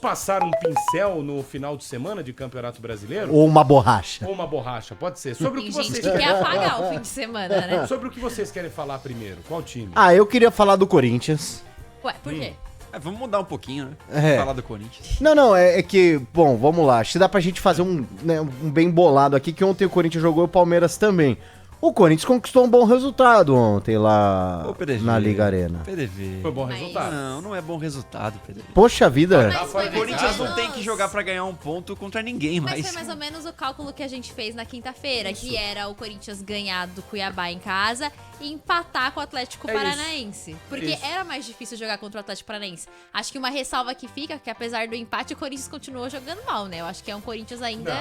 passar um pincel no final de semana de Campeonato Brasileiro? Ou uma borracha. Ou uma borracha, pode ser. Sobre o Tem que gente vocês que quer apagar o fim de semana, né? Sobre o que vocês querem falar primeiro? Qual time? Ah, eu queria falar do Corinthians. Ué, por quê? Vamos mudar um pouquinho, né? É. Falar do Corinthians. Não, é que, bom, vamos lá. Acho que dá pra gente fazer um bem bolado aqui, que ontem o Corinthians jogou e o Palmeiras também. O Corinthians conquistou um bom resultado ontem lá Ô, PDV. na Liga Arena. PDV. Foi bom Mas- resultado. Não é bom resultado, PDV. Poxa vida. Mas foi O Corinthians não mais tem ou que menos- jogar pra ganhar um ponto contra ninguém Mas mais. foi mais ou menos o cálculo que a gente fez na quinta-feira, que era o Corinthians ganhar do Cuiabá em casa e empatar com o Atlético É Paranaense. Porque isso. era mais difícil jogar contra o Atlético Paranaense. Acho que uma ressalva que fica, que apesar do empate, o Corinthians continuou jogando mal, né? Eu acho que é um Corinthians ainda...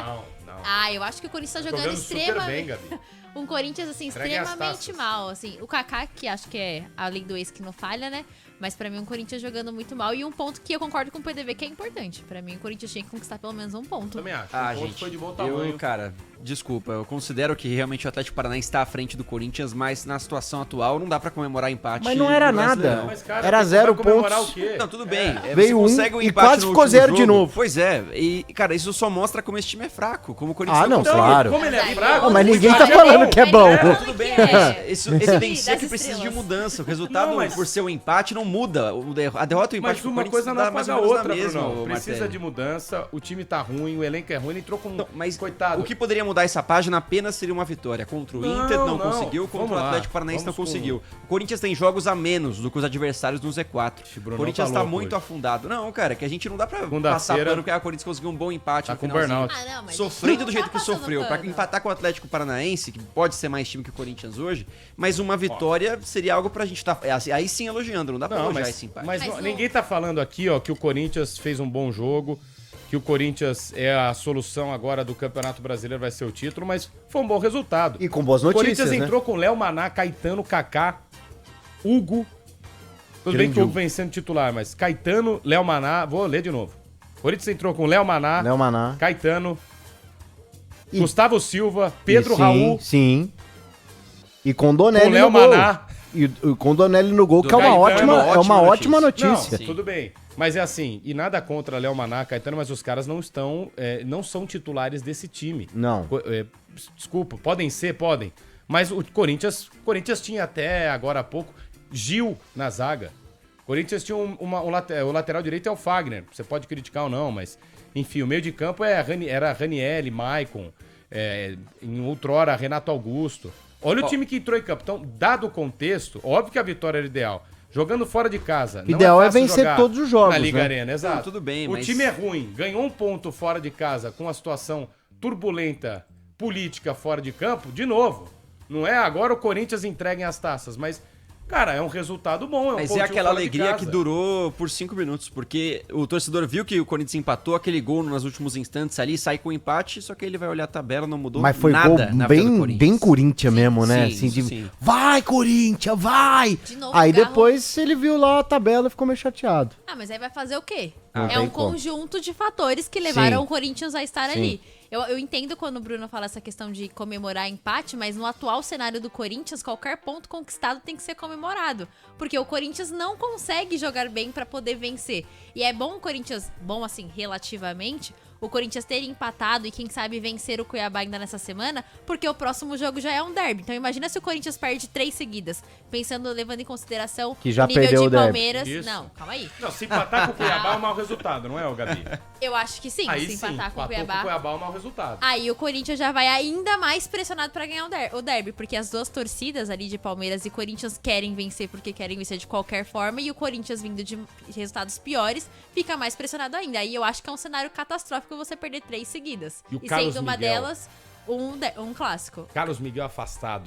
Não. Ah, eu acho que o Corinthians tá jogando super bem, extremamente... Gabi. Um Corinthians, assim, Entregue as extremamente taças. mal, assim. O Kaká, que acho que é além do ex que não falha, né? Mas pra mim, um Corinthians jogando muito mal. E um ponto que eu concordo com o PDV, que é importante. Pra mim, o Corinthians tinha que conquistar pelo menos um ponto. Também acho. Ah, o ponto gente, foi de bom tamanho. cara, desculpa, eu considero que realmente o Atlético Paranaense está à frente do Corinthians, mas na situação atual não dá pra comemorar empate. Mas não era no nada. Brasileirão. Mas, cara, Era vai 0 comemorar pontos. o quê? Não, tudo bem. Veio você um consegue um e empate quase no ficou último 0 de jogo. novo. Pois é, e, cara, isso só mostra como esse time é fraco, como o Corinthians Ah, não, Então, claro. como ele é Mas aí, fraco... Não, mas o ninguém tá empate é falando bom. que é bom. Tudo bem, É. mas isso evidencia Das que precisa de estrelas. mudança. O resultado, Não, mas- por ser um empate, não muda. A derrota e o empate Mas pro uma Corinthians coisa não dá mais apaga ou a menos outra, na mesma, Bruno. ô, Precisa Marcelo. de mudança, o time tá ruim, o elenco é ruim, ele entrou com... Não, mas Coitado. o que poderia mudar essa página apenas seria uma vitória. Contra o Inter não Não. conseguiu, contra Vamos o lá. Atlético Paranaense não Vamos com- conseguiu. O Corinthians tem jogos a menos do que os adversários no Z4. Esse Brunão O Corinthians tá tá louco muito hoje. afundado. Não, cara, que a gente não dá pra Segunda-feira- passar pano que o Corinthians conseguiu um bom empate Tá no com finalzinho. burnout. Ah, não, mas Sofrendo não do jeito tá que passando sofreu, pra pano. empatar com o Atlético Paranaense, que pode ser mais time que o Corinthians hoje, mas uma vitória seria algo pra gente tá aí sim elogiando, não dá pra Não, elogiar mas, esse empate. mas Mas não- não- ninguém tá falando aqui, ó, que o Corinthians fez um bom jogo, que o Corinthians é a solução agora do Campeonato Brasileiro, vai ser o título, mas foi um bom resultado. E com boas O notícias, Corinthians né? entrou com Léo Maná, Caetano, Kaká, Hugo. Tudo Grande bem que o Hugo Hugo. vem sendo titular, mas Caetano, Léo Maná, vou ler de novo. O Corinthians entrou com Léo Maná, Léo Maná. Caetano, E- Gustavo Silva, Pedro E sim, Raul, Sim. E com Donelli com Léo no gol. Maná. E com Donelli no gol, Do que é uma Caetano, ótima, é uma ótima notícia. notícia. Não, tudo bem. Mas é assim, e nada contra Léo Maná, Caetano, mas os caras não estão, não são titulares desse time. Não. Desculpa, podem ser, podem. Mas o Corinthians tinha até agora há pouco Gil na zaga. O Corinthians tinha o lateral direito é o Fagner. Você pode criticar ou não, mas enfim, o meio de campo era Ranielli, Maicon, em outrora Renato Augusto. Olha o time que entrou em campo. Então, dado o contexto, óbvio que a vitória era ideal. Jogando fora de casa. não Ideal é fácil vencer jogar todos os jogos, Na Liga né? Arena, exato. Não, tudo bem, o mas- time é ruim, ganhou um ponto fora de casa com a situação turbulenta política fora de campo, de novo. Não é agora o Corinthians entreguem as taças, mas, cara, é um resultado bom. Mas é pontinho aquela fora de alegria que casa. durou por 5 minutos, porque o torcedor viu que o Corinthians empatou aquele gol nos últimos instantes ali, sai com o empate, só que ele vai olhar a tabela, não mudou Mas foi nada gol na vida do bem, Corinthians. bem Corinthians mesmo, né? Sim, Assim, isso de, sim. vai, Corinthians, vai! De novo, Aí Garro. depois ele viu lá a tabela e ficou meio chateado. Ah, mas aí vai fazer o quê? Não É tem um como. conjunto de fatores que levaram Sim. o Corinthians a estar Sim. ali. Eu entendo quando o Bruno fala essa questão de comemorar empate, mas no atual cenário do Corinthians, qualquer ponto conquistado tem que ser comemorado. Porque o Corinthians não consegue jogar bem pra poder vencer. E é bom o Corinthians, bom assim, relativamente, o Corinthians ter empatado e quem sabe vencer o Cuiabá ainda nessa semana, porque o próximo jogo já é um derby. Então imagina se o Corinthians perde 3 seguidas, levando em consideração Que já o nível perdeu de o derby. Palmeiras. Isso. Não, calma aí. Não, se empatar com o Cuiabá é um mau resultado, não é, ô Gabi? Eu acho que sim, Aí se sim, empatar com o empatou Cuiabá. com o Cuiabá é um mau resultado. Aí o Corinthians já vai ainda mais pressionado pra ganhar o derby, porque as duas torcidas ali de Palmeiras e Corinthians querem vencer porque querem vencer de qualquer forma, e o Corinthians vindo de resultados piores fica mais pressionado ainda. Aí eu acho que é um cenário catastrófico você perder 3 seguidas. E o E Carlos sendo uma Miguel? delas, um clássico. Carlos Miguel afastado.